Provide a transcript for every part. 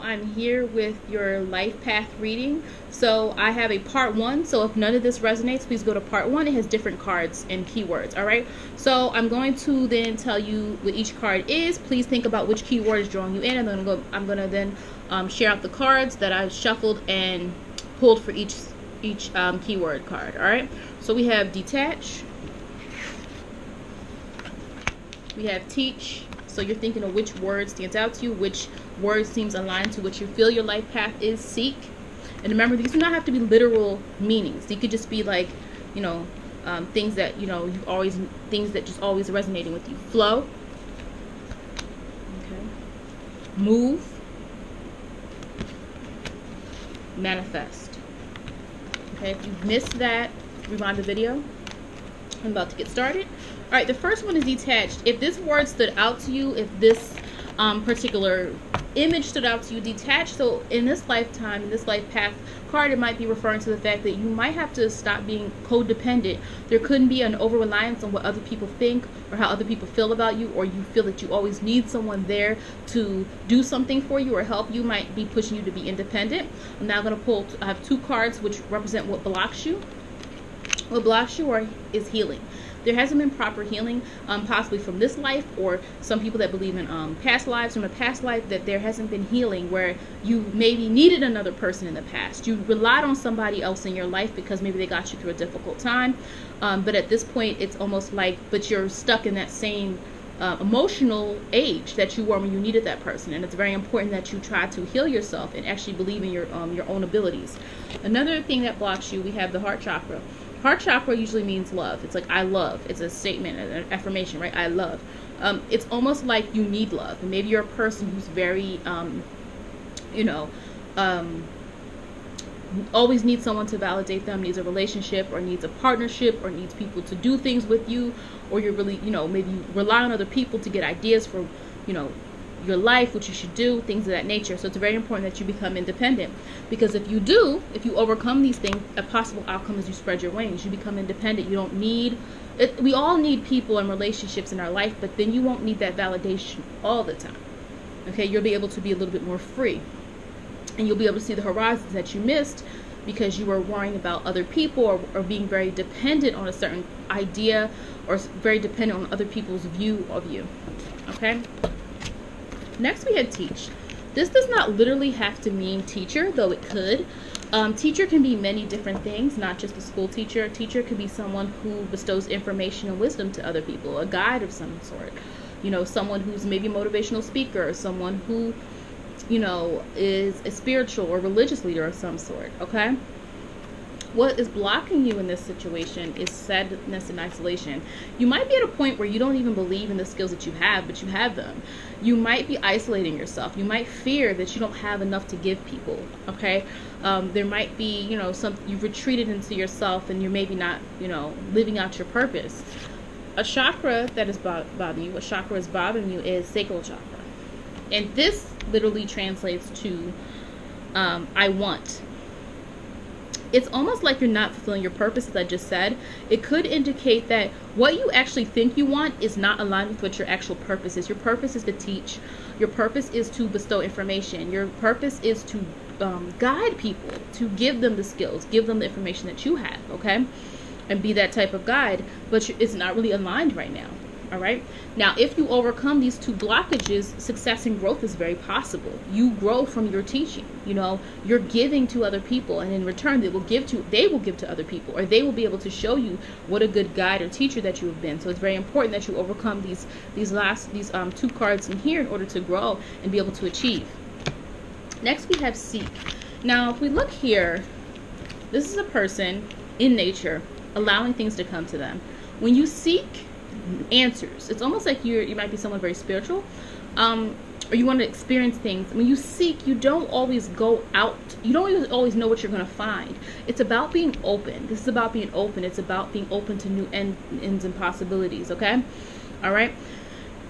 I'm here with your life path reading. So I have a part 1. So if none of this resonates, please go to part 1. It has different cards and keywords. All right. So I'm going to then tell you what each card is. Please think about which keyword is drawing you in, and then I'm gonna then share out the cards that I've shuffled and pulled for each keyword card. All right. So we have detach. We have teach. So you're thinking of which word stands out to you, which word seems aligned to what you feel your life path is. Seek. And remember, these do not have to be literal meanings. They could just be like, things that, you've always, things that just always resonating with you. Flow. Okay. Move. Manifest. Okay, if you've missed that, rewind the video. I'm about to get started. All right, the first one is detached. If this word stood out to you, if this particular image stood out to you, detached. So in this lifetime, in this life path card, it might be referring to the fact that you might have to stop being codependent. There couldn't be an over-reliance on what other people think or how other people feel about you, or you feel that you always need someone there to do something for you or help you. Might be pushing you to be independent. I'm now going to pull, I have 2 cards which represent what blocks you. What blocks you is healing. There hasn't been proper healing, possibly from this life, or some people that believe in past lives, from a past life, that there hasn't been healing where you maybe needed another person in the past. You relied on somebody else in your life because maybe they got you through a difficult time. But at this point, it's almost like, but you're stuck in that same emotional age that you were when you needed that person. And it's very important that you try to heal yourself and actually believe in your own abilities. Another thing that blocks you, we have the heart chakra. Heart chakra usually means love. It's like, I love. It's a statement, an affirmation, right? I love. It's almost like you need love. And maybe you're a person who's very, always needs someone to validate them, needs a relationship or needs a partnership or needs people to do things with you, or you're really, maybe you rely on other people to get ideas for, your life, what you should do, things of that nature. So it's very important that you become independent, because if you overcome these things, a possible outcome is you spread your wings, you become independent. You don't need it. We all need people and relationships in our life, but then you won't need that validation all the time. Okay, you'll be able to be a little bit more free, and you'll be able to see the horizons that you missed because you were worrying about other people, or being very dependent on a certain idea, or very dependent on other people's view of you. Okay. Next we had teach. This does not literally have to mean teacher, though it could. Teacher can be many different things, not just a school teacher. A teacher could be someone who bestows information and wisdom to other people, a guide of some sort. Someone who's maybe a motivational speaker, someone who, is a spiritual or religious leader of some sort, okay? What is blocking you in this situation is sadness and isolation. You might be at a point where you don't even believe in the skills that you have, but you have them. You might be isolating yourself. You might fear that you don't have enough to give people, okay? There might be, you've retreated into yourself, and you're maybe not, living out your purpose. A chakra that is bothering you, what chakra is bothering you is sacral chakra. And this literally translates to I want. It's almost like you're not fulfilling your purpose, as I just said. It could indicate that what you actually think you want is not aligned with what your actual purpose is. Your purpose is to teach. Your purpose is to bestow information. Your purpose is to guide people, to give them the skills, give them the information that you have, okay? And be that type of guide, but it's not really aligned right now. All right. Now, if you overcome these 2 blockages, success and growth is very possible. You grow from your teaching. You're giving to other people, and in return, they will give to other people, or they will be able to show you what a good guide or teacher that you have been. So it's very important that you overcome these 2 cards in here in order to grow and be able to achieve. Next, we have seek. Now, if we look here, this is a person in nature allowing things to come to them. When you seek answers, it's almost like you might be someone very spiritual, or you want to experience things. When you seek, you don't always go out, you don't always know what you're going to find. It's about being open. This is about being open. It's about being open to new ends and possibilities. Okay. All right.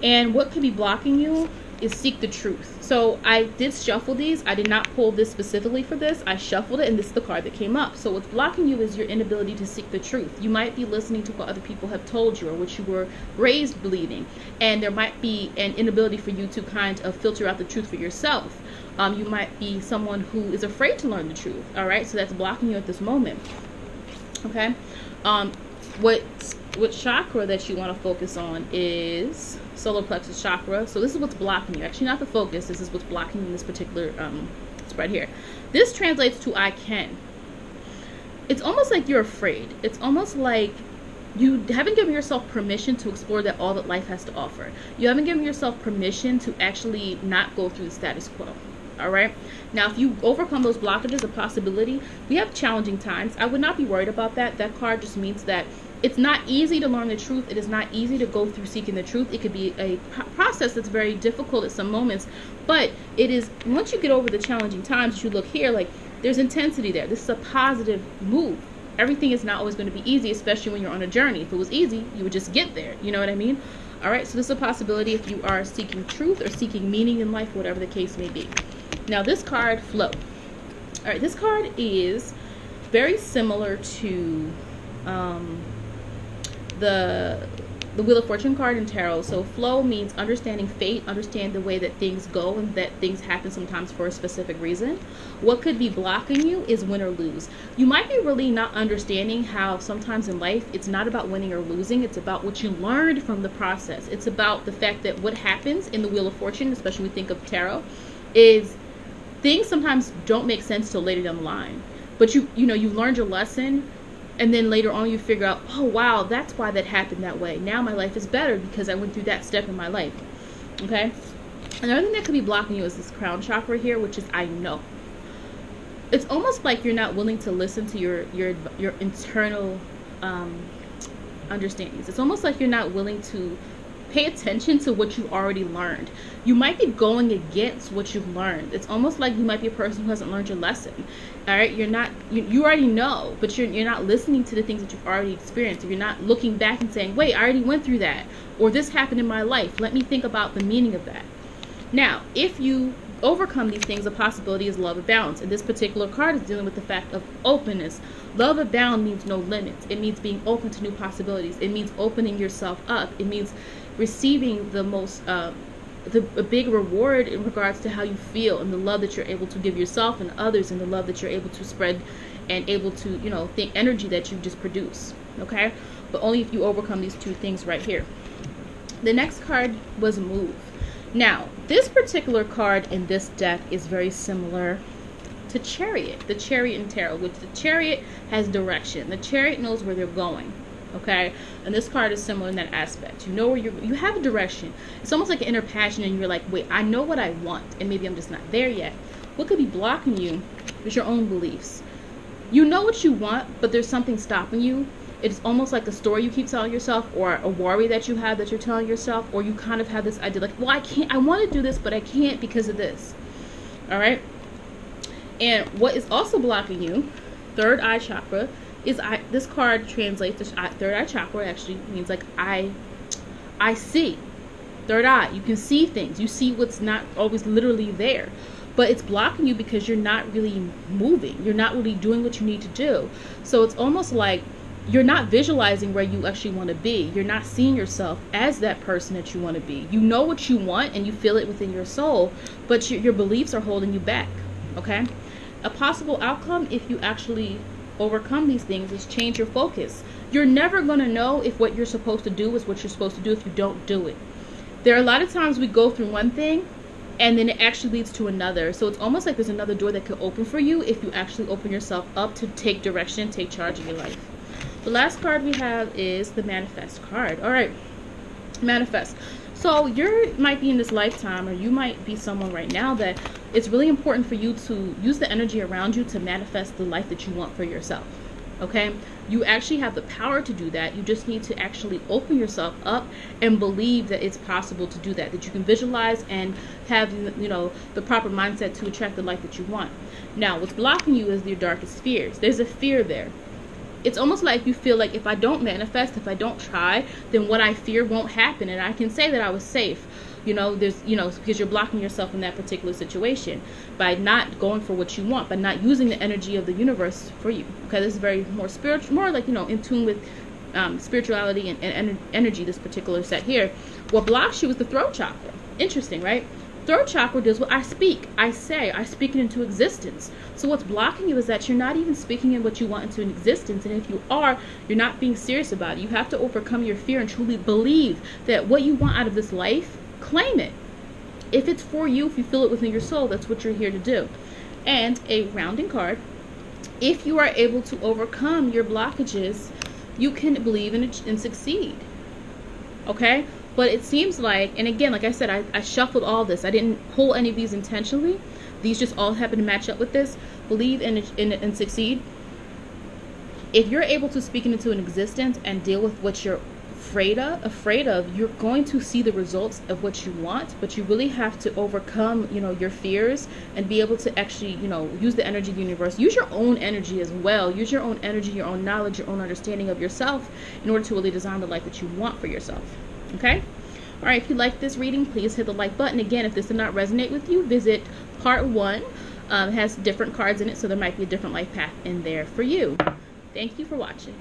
And what could be blocking you is seek the truth. So I did shuffle these. I did not pull this specifically for this. I shuffled it, and this is the card that came up. So what's blocking you is your inability to seek the truth. You might be listening to what other people have told you or what you were raised believing, and there might be an inability for you to kind of filter out the truth for yourself. You might be someone who is afraid to learn the truth. All right, so that's blocking you at this moment. Okay, what chakra that you want to focus on is solar plexus chakra. So this is what's blocking you. Actually, not the focus. This is what's blocking you in this particular spread here. This translates to I can. It's almost like you're afraid. It's almost like you haven't given yourself permission to explore that all that life has to offer. You haven't given yourself permission to actually not go through the status quo. All right. Now, if you overcome those blockages, a possibility, we have challenging times. I would not be worried about that. That card just means that it's not easy to learn the truth. It is not easy to go through seeking the truth. It could be a process that's very difficult at some moments, but it is, once you get over the challenging times, you look here, like there's intensity there. This is a positive move. Everything is not always going to be easy, especially when you're on a journey. If it was easy, you would just get there. You know what I mean? All right. So this is a possibility if you are seeking truth or seeking meaning in life, whatever the case may be. Now this card, flow. All right. This card is very similar to the Wheel of Fortune card in tarot. So flow means understanding fate, understand the way that things go and that things happen sometimes for a specific reason. What could be blocking you is win or lose. You might be really not understanding how sometimes in life it's not about winning or losing. It's about what you learned from the process. It's about the fact that what happens in the Wheel of Fortune, especially when we think of tarot, is things sometimes don't make sense till later down the line. But you learned your lesson. And then later on you figure out, oh wow, that's why that happened that way. Now my life is better because I went through that step in my life. Okay? Another thing that could be blocking you is this crown chakra here, which is I know. It's almost like you're not willing to listen to your internal understandings. It's almost like you're not willing to pay attention to what you already learned. You might be going against what you've learned. It's almost like you might be a person who hasn't learned your lesson. All right, you already know, but you're not listening to the things that you've already experienced. If you're not looking back and saying, wait, I already went through that, or this happened in my life, let me think about the meaning of that. Now, if you overcome these things, a possibility is love abounds. And this particular card is dealing with the fact of openness. Love abound means no limits. It means being open to new possibilities. It means opening yourself up. It means receiving the most a big reward in regards to how you feel and the love that you're able to give yourself and others, and the love that you're able to spread and able to, the energy that you just produce. Okay, but only if you overcome these two things right here. The next card was move. Now this particular card in this deck is very similar to Chariot, the Chariot in tarot, which the Chariot has direction. The Chariot knows where they're going. Okay, and this card is similar in that aspect. You know where you have a direction. It's almost like an inner passion, and you're like, wait, I know what I want, and maybe I'm just not there yet. What could be blocking you is your own beliefs. You know what you want, but there's something stopping you. It's almost like a story you keep telling yourself, or a worry that you have that you're telling yourself, or you kind of have this idea like, well, I want to do this, but I can't because of this. All right, and what is also blocking you, third eye chakra, is this card translates to third eye chakra. Actually means like I see. Third eye, you can see things. You see what's not always literally there, but it's blocking you because you're not really moving. You're not really doing what you need to do. So it's almost like you're not visualizing where you actually want to be. You're not seeing yourself as that person that you want to be. You know what you want and you feel it within your soul, but your beliefs are holding you back. Okay, a possible outcome if you actually overcome these things is change your focus. You're never going to know if what you're supposed to do is what you're supposed to do if you don't do it. There are a lot of times we go through one thing and then it actually leads to another. So it's almost like there's another door that could open for you if you actually open yourself up to take direction, take charge of your life. The last card we have is the manifest card. All right, manifest. So you might be in this lifetime, or you might be someone right now that it's really important for you to use the energy around you to manifest the life that you want for yourself. Okay, you actually have the power to do that. You just need to actually open yourself up and believe that it's possible to do that, that you can visualize and have the proper mindset to attract the life that you want. Now what's blocking you is your darkest fears. There's a fear there. It's almost like you feel like if I don't manifest, if I don't try, then what I fear won't happen, and I can say that I was safe. Because you're blocking yourself in that particular situation by not going for what you want, by not using the energy of the universe for you. Okay, this is very more spiritual, more like, in tune with spirituality and energy, this particular set here. What blocks you is the throat chakra. Interesting, right? Third chakra deals with I speak, I say, I speak it into existence. So what's blocking you is that you're not even speaking in what you want into existence. And if you are, you're not being serious about it. You have to overcome your fear and truly believe that what you want out of this life, claim it. If it's for you, if you feel it within your soul, that's what you're here to do. And a rounding card, if you are able to overcome your blockages, you can believe in it and succeed. Okay? But it seems like, and again, like I said, I shuffled all this. I didn't pull any of these intentionally. These just all happen to match up with this. Believe in it and succeed. If you're able to speak it into an existence and deal with what you're afraid of, you're going to see the results of what you want. But you really have to overcome, your fears and be able to actually, use the energy of the universe. Use your own energy as well. Use your own energy, your own knowledge, your own understanding of yourself in order to really design the life that you want for yourself. Okay? All right, if you like this reading, please hit the like button. Again, if this did not resonate with you, visit part 1. It has different cards in it, so there might be a different life path in there for you. Thank you for watching.